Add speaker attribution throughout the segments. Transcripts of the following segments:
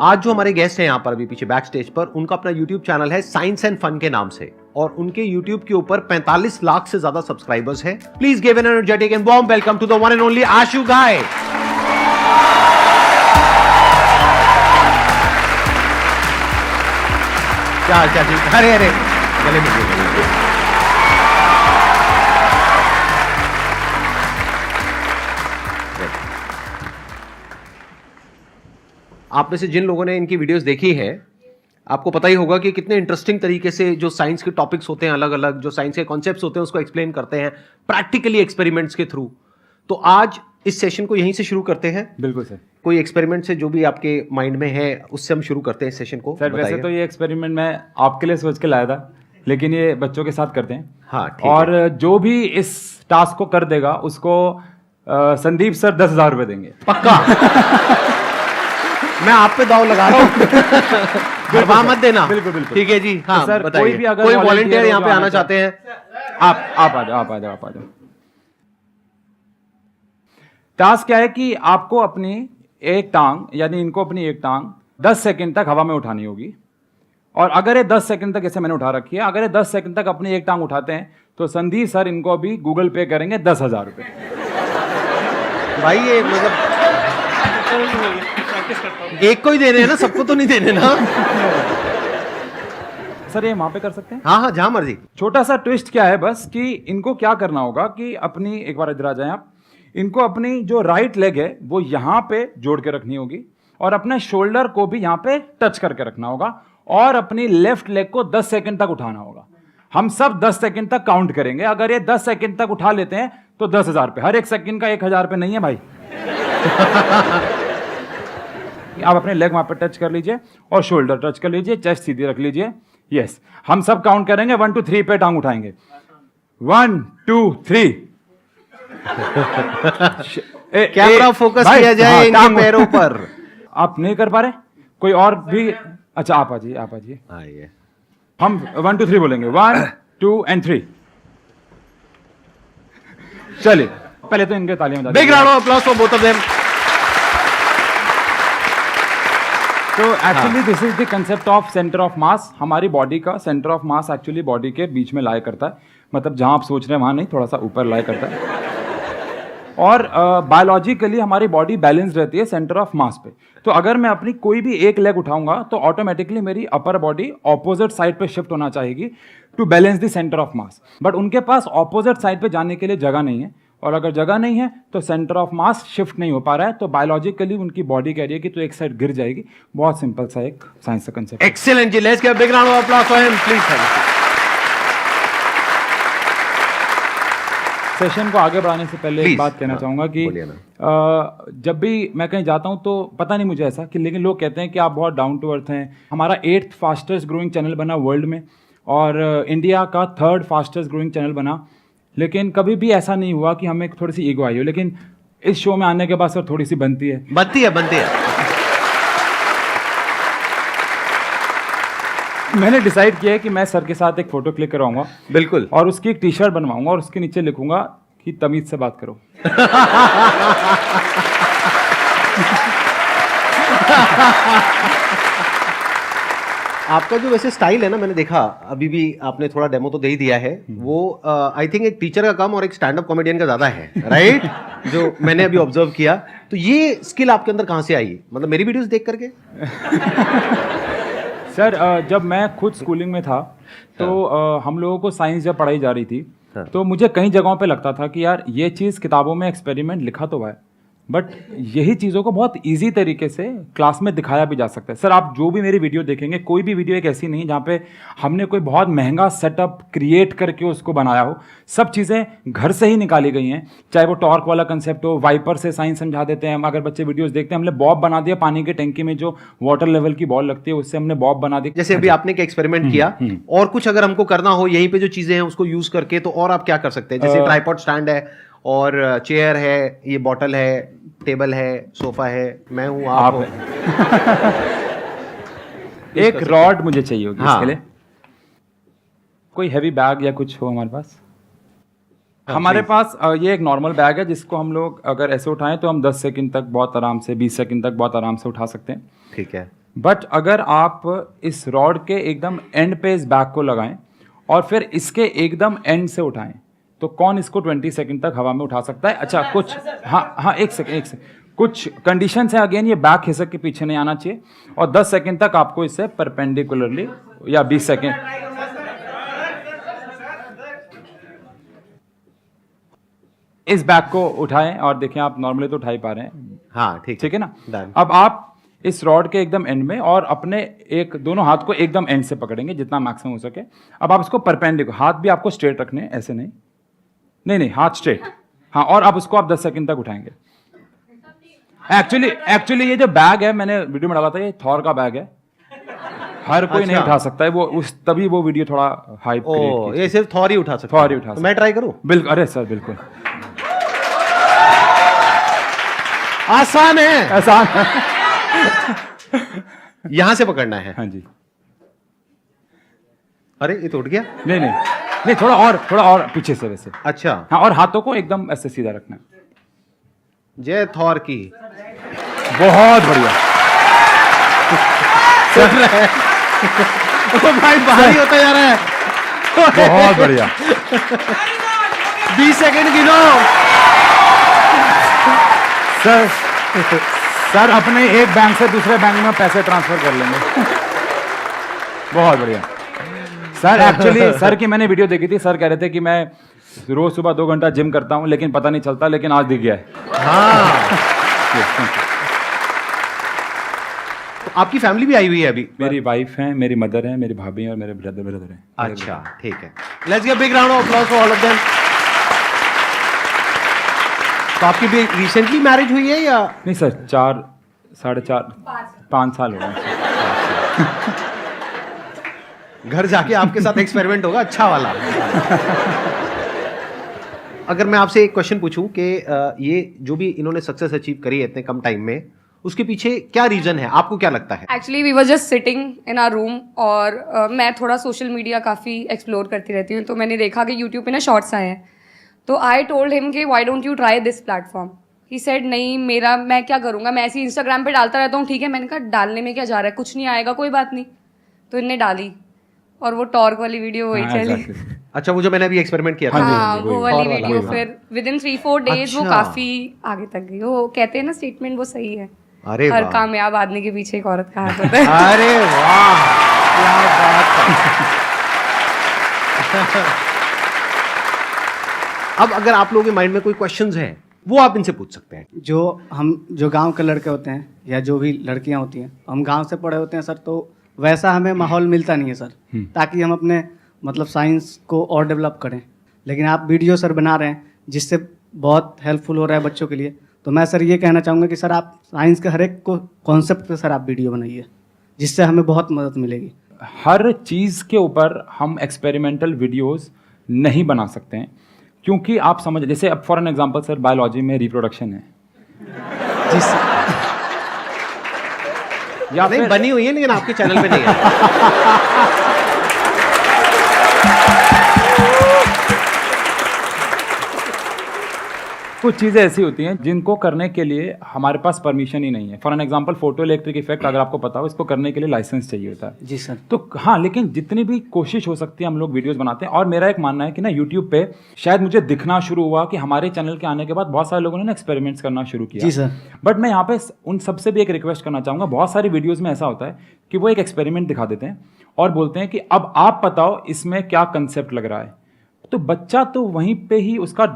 Speaker 1: आज जो हमारे गेस्ट हैं यहाँ पर अभी पीछे बैक स्टेज पर, उनका अपना यूट्यूब चैनल है साइंस एंड फन के नाम से, और उनके यूट्यूब के ऊपर 45 लाख से ज्यादा सब्सक्राइबर्स हैं। Please give an energetic and warm welcome to the one and only Ashu Ghai. क्या जी? अरे अरे गले में आप में से जिन लोगों ने इनकी वीडियोस देखी हैं, आपको पता ही होगा कि कितने इंटरेस्टिंग तरीके से जो साइंस के टॉपिक्स होते हैं, अलग अलग जो साइंस के कॉन्सेप्ट्स होते हैं, उसको एक्सप्लेन करते हैं प्रैक्टिकली एक्सपेरिमेंट्स के थ्रू। तो आज इस सेशन को यहीं से शुरू करते हैं।
Speaker 2: बिल्कुल सर।
Speaker 1: कोई एक्सपेरिमेंट से जो भी आपके माइंड में है उससे हम शुरू करते हैं इस सेशन को।
Speaker 2: सर वैसे तो ये एक्सपेरिमेंट मैं आपके लिए सोच के लाया था, लेकिन ये बच्चों के साथ करते हैं।
Speaker 1: हाँ,
Speaker 2: और जो भी इस टास्क को कर देगा उसको संदीप सर 10,000 रुपए देंगे।
Speaker 1: पक्का। मैं आप पे दाव लगा रहा हूँ। घबरा मत देना।
Speaker 2: बिल्कुल बिल्कुल।
Speaker 1: ठीक है जी। हाँ,
Speaker 2: तो सर
Speaker 1: बताइए।
Speaker 2: कोई भी अगर
Speaker 1: कोई वॉलंटियर यहाँ पे आना चाहते हैं,
Speaker 2: आप आ जाओ। टास्क क्या है कि आपको अपनी एक टांग, यानी इनको अपनी एक टांग 10 सेकंड तक हवा में उठानी होगी। और अगर ये 10 सेकंड तक, जैसे मैंने उठा रखी है, अगर ये 10 सेकंड तक अपनी एक टांग उठाते हैं तो संदीप सर इनको अभी गूगल पे करेंगे 10,000 रुपए।
Speaker 1: भाई ये मतलब एक को ही देने हैं ना, सबको तो नहीं देने ना।
Speaker 2: सर ये वहां पे कर सकते हैं?
Speaker 1: हाँ, जहां मर्जी।
Speaker 2: छोटा सा ट्विस्ट क्या है बस, कि इनको क्या करना होगा कि अपनी, एक बार इधर आ जाएं आप, इनको अपनी जो राइट लेग है वो यहां पे जोड़ के रखनी होगी, और अपने शोल्डर को भी यहां पे टच करके रखना होगा, और अपनी लेफ्ट लेग को 10 सेकंड तक उठाना होगा। हम सब 10 सेकंड तक काउंट करेंगे। अगर ये 10 सेकंड तक उठा लेते हैं तो 10,000 रुपए। हर एक सेकंड का 1,000 रुपए नहीं है भाई। आप अपने लेग वहां पर टच कर लीजिए और शोल्डर टच कर लीजिए, चेस्ट सीधी रख लीजिए। यस, हम सब काउंट करेंगे, 1 2 3 पे टांग उठाएंगे। 1 2 3।
Speaker 1: कैमरा फोकस किया जाए इनके पैरों पर।
Speaker 2: आप नहीं कर पा रहे? कोई और भी? अच्छा आप आ जाइए। हम 1 2 3 बोलेंगे, 1 2 and 3। चलिए पहले तो इनके तालियां बजा दीजिए।
Speaker 1: Big round of applause for both of them.
Speaker 2: तो actually this is the concept of centre of mass. हमारी बॉडी का centre of mass actually body के बीच में लाया करता है, मतलब जहां आप सोच रहे हैं वहां नहीं, थोड़ा सा ऊपर लाया करता है। और बायोलॉजिकली हमारी बॉडी बैलेंस रहती है सेंटर ऑफ मास पे। तो अगर मैं अपनी कोई भी एक लेग उठाऊंगा तो ऑटोमेटिकली मेरी अपर बॉडी ऑपोजिट साइड पे शिफ्ट होना चाहिए to balance the centre of mass. But उनके पास ऑपोजिट साइड पे जाने के लिए जगह नहीं है, और अगर जगह नहीं है तो सेंटर ऑफ मास शिफ्ट नहीं हो पा रहा है। तो बायोलॉजिकली उनकी बॉडी कह रही है कि तो एक साइड गिर जाएगी। बहुत सिंपल सा एक साइंस का कंसेप्ट।
Speaker 1: एक्सीलेंट जी, let's give a big round of applause for him please. Thank you.
Speaker 2: Session को आगे बढ़ाने से पहले एक बात कहना चाहूंगा कि जब भी मैं कहीं जाता हूं तो पता नहीं मुझे ऐसा कि, लेकिन लोग कहते हैं कि आप बहुत डाउन टू अर्थ हैं। हमारा 8th फास्टेस्ट ग्रोइंग चैनल बना वर्ल्ड में, और इंडिया का 3rd फास्टेस्ट ग्रोइंग चैनल बना। लेकिन कभी भी ऐसा नहीं हुआ कि हमें थोड़ी सी ईगो आई हो। लेकिन इस शो में आने के बाद सर थोड़ी सी बनती है। मैंने डिसाइड किया है कि मैं सर के साथ एक फोटो क्लिक करवाऊंगा।
Speaker 1: बिल्कुल।
Speaker 2: और उसकी एक टी-शर्ट बनवाऊंगा और उसके नीचे लिखूंगा कि तमीज से बात करो।
Speaker 1: आपका जो वैसे स्टाइल है ना, मैंने देखा अभी भी, आपने थोड़ा डेमो तो दे ही दिया है, वो आई थिंक एक टीचर का कम और एक स्टैंड अप कॉमेडियन का ज्यादा है, राइट? जो मैंने अभी ऑब्जर्व किया। तो ये स्किल आपके अंदर कहाँ से आई? मतलब मेरी वीडियोस देख करके?
Speaker 2: सर जब मैं खुद स्कूलिंग में था तो हम लोगों को साइंस जब पढ़ाई जा रही थी, तो मुझे कई जगहों पे लगता था कि यार ये चीज़ किताबों में एक्सपेरिमेंट लिखा तो है, बट यही चीज़ों को बहुत इजी तरीके से क्लास में दिखाया भी जा सकता है। सर आप जो भी मेरी वीडियो देखेंगे, कोई भी वीडियो एक ऐसी नहीं जहाँ पे हमने कोई बहुत महंगा सेटअप क्रिएट करके उसको बनाया हो। सब चीज़ें घर से ही निकाली गई हैं। चाहे वो टॉर्क वाला कंसेप्ट हो, वाइपर से साइंस समझा देते हैं। अगर बच्चे वीडियोस देखते हैं, हमने बॉब बना दिया, पानी की टंकी में जो वाटर लेवल की बॉल लगती है उससे हमने बॉब बना दी।
Speaker 1: जैसे अभी आपने एक एक्सपेरिमेंट किया, और कुछ अगर हमको करना हो यहीं पे जो चीजें हैं उसको यूज करके, तो और आप क्या कर सकते हैं? जैसे ट्राइपॉड स्टैंड है, और चेयर है, ये बॉटल है, टेबल है, सोफा है, मैं हूं, आप हो।
Speaker 2: एक रॉड मुझे चाहिए होगी इसके लिए। कोई हैवी बैग या कुछ हो हमारे पास? हमारे पास ये एक नॉर्मल बैग है जिसको हम लोग अगर ऐसे उठाएं तो हम 10 सेकंड तक बहुत आराम से, 20 सेकंड तक बहुत आराम से उठा सकते हैं।
Speaker 1: ठीक है।
Speaker 2: बट अगर आप इस रॉड के एकदम एंड पे इस बैग को लगाएं और फिर इसके एकदम एंड से उठाएं, तो कौन इसको 20 सेकंड तक हवा में उठा सकता है? अच्छा, कुछ हाँ एक सेकंड कुछ कंडीशंस हैं। अगेन, ये बैग खिसक के पीछे नहीं आना चाहिए और 10 सेकंड तक आपको इसे परपेंडिकुलरली, या 20 सेकंड, इस बैग को उठाएं और देखें, आप नॉर्मली तो उठा ही पा रहे हैं।
Speaker 1: हाँ, ठीक
Speaker 2: है ना?
Speaker 1: Done.
Speaker 2: अब आप इस रॉड के एकदम एंड में और अपने दोनों हाथ को एकदम एंड से पकड़ेंगे जितना मैक्सिमम हो सके। अब आप इसको परपेंडिकुलर, हाथ भी आपको स्ट्रेट रखने हैं, ऐसे नहीं, हाथ स्ट्रेट। हाँ, और अब उसको आप 10 सेकंड तक उठाएंगे। एक्चुअली ये जो बैग है, मैंने वीडियो में डाला था, ये थॉर का बैग है, हर कोई नहीं उठा सकता है। तभी वो वीडियो थोड़ा हाइप क्रिएट की।
Speaker 1: ये सिर्फ थॉर ही उठा सकता
Speaker 2: थॉर ही उठा सकता।
Speaker 1: मैं ट्राई करूं?
Speaker 2: बिल्कुल, अरे सर बिल्कुल
Speaker 1: आसान है।
Speaker 2: आसान है।
Speaker 1: यहां से पकड़ना है।
Speaker 2: हाँ जी।
Speaker 1: अरे, ये तो उठ गया।
Speaker 2: नहीं, थोड़ा और पीछे से वैसे।
Speaker 1: अच्छा।
Speaker 2: हाँ, और हाथों को एकदम ऐसे सीधा रखना है।
Speaker 1: जय थॉर की।
Speaker 2: बहुत बढ़िया।
Speaker 1: चल रहा है। ओ भाई, भारी होता जा रहा है।
Speaker 2: बहुत बढ़िया।
Speaker 1: 20 सेकंड गिनो।
Speaker 2: सर अपने एक बैंक से दूसरे बैंक में पैसे ट्रांसफर कर लेंगे। बहुत बढ़िया सर। एक्चुअली सर की मैंने वीडियो देखी थी। सर कह रहे थे कि मैं रोज सुबह 2 घंटा जिम करता हूं, लेकिन पता नहीं चलता, लेकिन आज दिख गया है।
Speaker 1: हाँ। तो आपकी फैमिली भी आई हुई है अभी?
Speaker 2: मेरी वाइफ है, मेरी मदर है, मेरी भाभी है और मेरे ब्रदर है।
Speaker 1: अच्छा, ठीक है। Let's give big round of applause for all of them. तो आपकी भी रिसेंटली मैरिज हुई है या
Speaker 2: नहीं सर? 4, 4.5, 5 साल हो गए।
Speaker 1: घर जाके आपके साथ एक्सपेरिमेंट होगा अच्छा वाला। अगर मैं आपसे एक क्वेश्चन पूछूं कि ये जो भी इन्होंने सक्सेस अचीव करी है इतने कम टाइम में, उसके पीछे क्या रीजन है? आपको क्या लगता है?
Speaker 3: Actually we were just sitting in our room और मैं थोड़ा सोशल मीडिया काफ़ी एक्सप्लोर करती रहती हूँ, तो मैंने देखा कि यूट्यूब पे ना शॉर्ट्स आए हैं। तो आई टोल्ड हिम कि why don't you try this platform. He said नहीं, मैं क्या करूँगा, मैं ऐसे ही इंस्टाग्राम पे डालता रहता हूँ। ठीक है, मैंने कहा डालने में क्या जा रहा है, कुछ नहीं आएगा, कोई बात नहीं। तो इनने डाली और वो टॉर्क वाली वीडियो वही चली।
Speaker 1: अच्छा, वो जो मैंने अभी एक्सपेरिमेंट किया था।
Speaker 3: हाँ, वो वाली वीडियो फिर विदिन 3-4 डेज वो काफ़ी आगे तक गई। वो कहते हैं ना स्टेटमेंट, वो सही है।
Speaker 1: अरे
Speaker 3: हर कामयाब आदमी के पीछे एक औरत का हाथ होता है।
Speaker 1: अरे वाह, क्या बात है। अब अगर आप लोगों के माइंड में कोई क्वेश्चंस हैं, वो आप इनसे पूछ सकते हैं।
Speaker 4: जो गांव के लड़के होते हैं या जो भी लड़कियां होती हैं, हम गांव से पढ़े होते हैं सर, तो वैसा हमें माहौल मिलता नहीं है सर, ताकि हम अपने मतलब साइंस को और डेवलप करें। लेकिन आप वीडियो सर बना रहे हैं जिससे बहुत हेल्पफुल हो रहा है बच्चों के लिए। तो मैं सर ये कहना चाहूँगा कि सर आप साइंस के हर एक को कॉन्सेप्ट पे सर आप वीडियो बनाइए, जिससे हमें बहुत मदद मिलेगी।
Speaker 2: हर चीज़ के ऊपर हम एक्सपेरिमेंटल वीडियोस नहीं बना सकते हैं, क्योंकि आप समझ, जैसे अब for an example sir, biology में रिप्रोडक्शन है
Speaker 4: जी सर।
Speaker 1: या नहीं बनी हुई है, लेकिन आपके चैनल पे नहीं है।
Speaker 2: कुछ चीज़ें ऐसी होती हैं जिनको करने के लिए हमारे पास परमिशन ही नहीं है। For an example, photo electric effect अगर आपको पता हो, इसको करने के लिए लाइसेंस चाहिए होता है।
Speaker 4: जी सर।
Speaker 2: तो हाँ, लेकिन जितनी भी कोशिश हो सकती है हम लोग वीडियोस बनाते हैं। और मेरा एक मानना है कि ना, यूट्यूब पे शायद मुझे दिखना शुरू हुआ कि हमारे चैनल के आने के बाद बहुत सारे लोगों ने ना एक्सपेरिमेंट्स करना शुरू किया।
Speaker 4: जी सर।
Speaker 2: बट मैं यहाँ पे उन सबसे भी एक रिक्वेस्ट करना चाहूँगा। बहुत सारी वीडियोज़ में ऐसा होता है कि वो एक एक्सपेरिमेंट दिखा देते हैं और बोलते हैं कि अब आप बताओ इसमें क्या कंसेप्ट लग रहा है। तो बच्चा तो वहीं पे ही उसका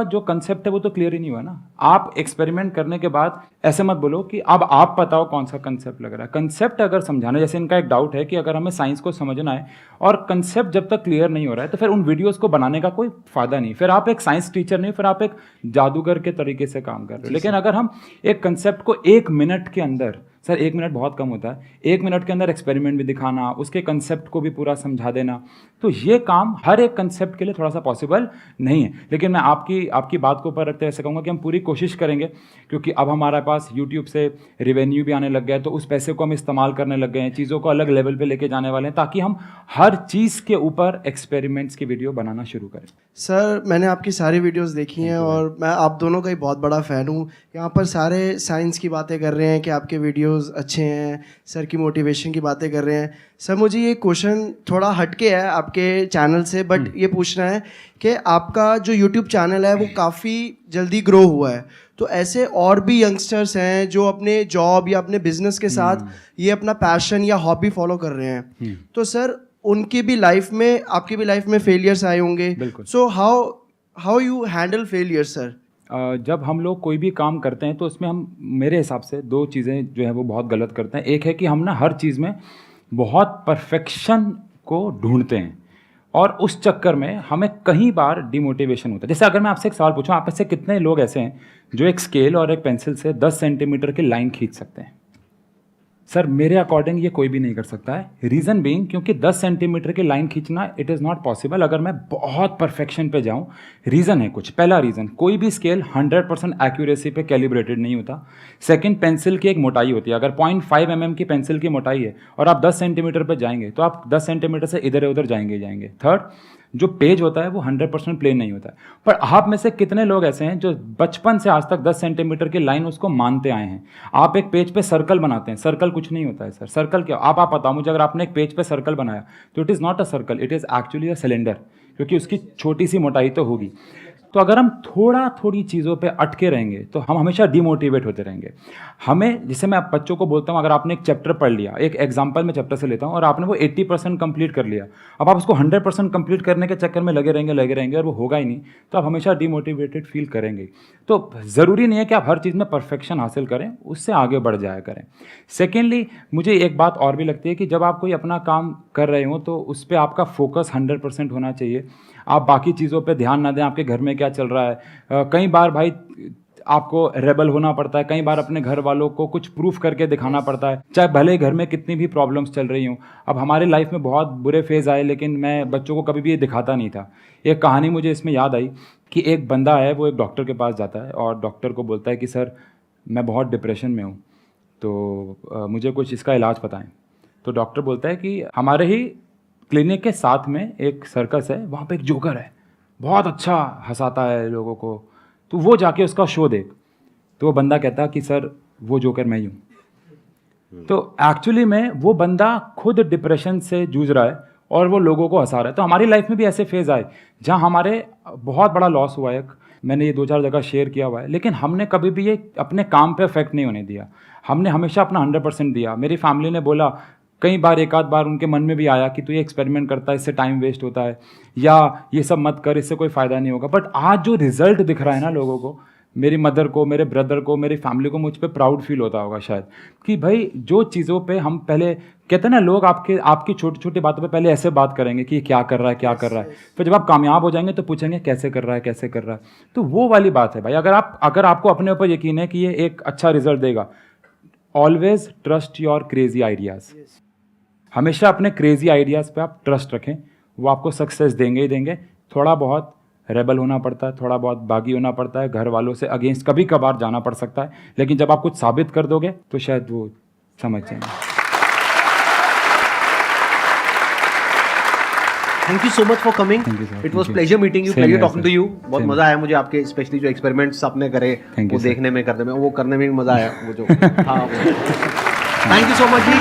Speaker 2: जो कंसेप्ट है वो तो क्लियर ही नहीं हुआ ना। आप एक्सपेरिमेंट करने के बाद ऐसे मत बोलो कि अब आप बताओ कौन सा कंसेप्ट लग रहा है। कंसेप्ट अगर समझाना, जैसे इनका एक डाउट है कि अगर हमें साइंस को समझना है और कंसेप्ट जब तक क्लियर नहीं हो रहा है, तो फिर उन वीडियोस को बनाने का कोई फायदा नहीं। फिर आप एक साइंस टीचर नहीं, फिर आप एक जादूगर के तरीके से काम कर रहे हो। लेकिन अगर हम एक कंसेप्ट को 1 मिनट के अंदर, सर 1 मिनट बहुत कम होता है, 1 मिनट के अंदर एक्सपेरिमेंट भी दिखाना, उसके कंसेप्ट को भी पूरा समझा देना, तो ये काम हर एक कंसेप्ट के लिए थोड़ा सा पॉसिबल नहीं है। लेकिन मैं आपकी बात को ऊपर रखते हुए ऐसे कहूँगा कि हम पूरी कोशिश करेंगे, क्योंकि अब हमारे पास यूट्यूब से रेवेन्यू भी आने लग गया है, तो उस पैसे को हम इस्तेमाल करने लग गए हैं, चीज़ों को अलग लेवल पे लेके जाने वाले हैं, ताकि हम हर चीज़ के ऊपर एक्सपेरिमेंट्स की वीडियो बनाना शुरू करें।
Speaker 5: सर मैंने आपकी सारी वीडियोस देखी हैं और मैं आप दोनों का ही बहुत बड़ा फ़ैन हूँ। यहाँ पर सारे साइंस की बातें कर रहे हैं कि आपके वीडियोस अच्छे हैं, सर की मोटिवेशन की बातें कर रहे हैं। सर मुझे ये क्वेश्चन थोड़ा हटके है आपके चैनल से, बट ये पूछना है कि आपका जो यूट्यूब चैनल है वो काफ़ी जल्दी ग्रो हुआ है, तो ऐसे और भी यंगस्टर्स हैं जो अपने जॉब या अपने बिजनेस के साथ ये अपना पैशन या हॉबी फॉलो कर रहे हैं, तो सर उनकी भी लाइफ में, आपकी भी लाइफ में फेलियर्स आए होंगे, so how you handle failure sir?
Speaker 2: जब हम लोग कोई भी काम करते हैं तो उसमें हम, मेरे हिसाब से दो चीज़ें जो है वो बहुत गलत करते हैं। एक है कि हम ना हर चीज़ में बहुत परफेक्शन को ढूंढते हैं और उस चक्कर में हमें कई बार डिमोटिवेशन होता है। जैसे अगर मैं आपसे एक सवाल पूछूं, आप में से कितने लोग ऐसे हैं जो एक स्केल और एक पेंसिल से 10 सेंटीमीटर की लाइन खींच सकते हैं? सर मेरे अकॉर्डिंग ये कोई भी नहीं कर सकता है। रीज़न बीइंग, क्योंकि 10 सेंटीमीटर की लाइन खींचना इट इज़ नॉट पॉसिबल अगर मैं बहुत परफेक्शन पे जाऊं। रीज़न है कुछ। पहला रीज़न, कोई भी स्केल 100% एक्यूरेसी पे कैलिब्रेटेड नहीं होता। सेकंड, पेंसिल की एक मोटाई होती है। अगर 0.5 mm की पेंसिल की मोटाई है और आप 10 सेंटीमीटर पे जाएंगे तो आप 10 सेंटीमीटर से इधर उधर जाएंगे। थर्ड, जो पेज होता है वो 100% प्लेन नहीं होता है। पर आप में से कितने लोग ऐसे हैं जो बचपन से आज तक 10 सेंटीमीटर की लाइन उसको मानते आए हैं? आप एक पेज पे सर्कल बनाते हैं, सर्कल कुछ नहीं होता है सर। सर्कल क्या? आप बताओ मुझे, अगर आपने एक पेज पे सर्कल बनाया तो it is not a circle, it is actually a cylinder, क्योंकि उसकी छोटी सी मोटाई तो होगी। तो अगर हम थोड़ी चीज़ों पे अटके रहेंगे तो हम हमेशा डिमोटिवेट होते रहेंगे। हमें, जैसे मैं बच्चों को बोलता हूँ, अगर आपने एक चैप्टर पढ़ लिया, एक एग्जाम्पल में चैप्टर से लेता हूँ, और आपने वो 80% कंप्लीट कर लिया, अब आप उसको 100% कंप्लीट करने के चक्कर में लगे रहेंगे और वो होगा ही नहीं, तो आप हमेशा डिमोटिवेटेड फील करेंगे। तो ज़रूरी नहीं है कि आप हर चीज़ में परफेक्शन हासिल करें, उससे आगे बढ़ जाया करें। सेकेंडली, मुझे एक बात और भी लगती है कि जब आप कोई अपना काम कर रहे हो तो उस पर आपका फोकस 100% होना चाहिए। आप बाकी चीज़ों पे ध्यान ना दें, आपके घर में क्या चल रहा है। कई बार भाई आपको रेबल होना पड़ता है, कई बार अपने घर वालों को कुछ प्रूफ करके दिखाना पड़ता है, चाहे भले घर में कितनी भी प्रॉब्लम्स चल रही हों। अब हमारे लाइफ में बहुत बुरे फेज़ आए, लेकिन मैं बच्चों को कभी भी ये दिखाता नहीं था। एक कहानी मुझे इसमें याद आई कि एक बंदा है, वो एक डॉक्टर के पास जाता है और डॉक्टर को बोलता है कि सर मैं बहुत डिप्रेशन में हूँ, तो मुझे कुछ इसका इलाज बताएं। तो डॉक्टर बोलता है कि हमारे ही क्लिनिक के साथ में एक सर्कस है, वहाँ पे एक जोकर है, बहुत अच्छा हंसाता है लोगों को, तो वो जाके उसका शो देख। तो वो बंदा कहता है कि सर वो जोकर मैं ही हूँ। तो एक्चुअली में वो बंदा खुद डिप्रेशन से जूझ रहा है और वो लोगों को हंसा रहा है। तो हमारी लाइफ में भी ऐसे फेज़ आए जहाँ हमारे बहुत बड़ा लॉस हुआ है। मैंने ये 2-4 जगह शेयर किया हुआ है, लेकिन हमने कभी भी ये अपने काम पे इफेक्ट नहीं होने दिया। हमने हमेशा अपना 100% दिया। मेरी फैमिली ने बोला, कई बार, एक आध बार उनके मन में भी आया कि तू ये एक्सपेरिमेंट करता है, इससे टाइम वेस्ट होता है, या ये सब मत कर, इससे कोई फ़ायदा नहीं होगा। बट आज जो रिजल्ट दिख रहा है ना लोगों को, मेरी मदर को, मेरे ब्रदर को, मेरी फैमिली को, मुझ पे प्राउड फील होता होगा शायद, कि भाई जो चीज़ों पे हम पहले कहते हैं ना, लोग आपकी छोटी छोटी बातों पे पहले ऐसे बात करेंगे कि क्या कर रहा है, फिर जब आप कामयाब हो जाएंगे तो पूछेंगे कैसे कर रहा है। तो वो वाली बात है भाई। अगर आपको अपने ऊपर यकीन है कि ये एक अच्छा रिजल्ट देगा, always trust your crazy ideas. हमेशा अपने क्रेजी आइडियाज़ पे आप ट्रस्ट रखें, वो आपको सक्सेस देंगे ही देंगे। थोड़ा बहुत रेबल होना पड़ता है, थोड़ा बहुत बागी होना पड़ता है, घर वालों से अगेंस्ट कभी कभार जाना पड़ सकता है, लेकिन जब आप कुछ साबित कर दोगे तो शायद वो समझ जाएंगे।
Speaker 1: Thank you so much for coming.
Speaker 2: Thank you, sir.
Speaker 1: It was
Speaker 2: Thank you.
Speaker 1: Pleasure meeting you,
Speaker 2: Same
Speaker 1: pleasure
Speaker 2: here,
Speaker 1: talking to
Speaker 2: sir.
Speaker 1: You. बहुत
Speaker 2: Same
Speaker 1: मजा आया मुझे आपके, स्पेशली जो एक्सपेरिमेंट्स आपने करे
Speaker 2: Thank
Speaker 1: वो
Speaker 2: you, sir.
Speaker 1: देखने में, करने में, वो करने में भी मजा आया वो जो। हाँ, thank you so much ji.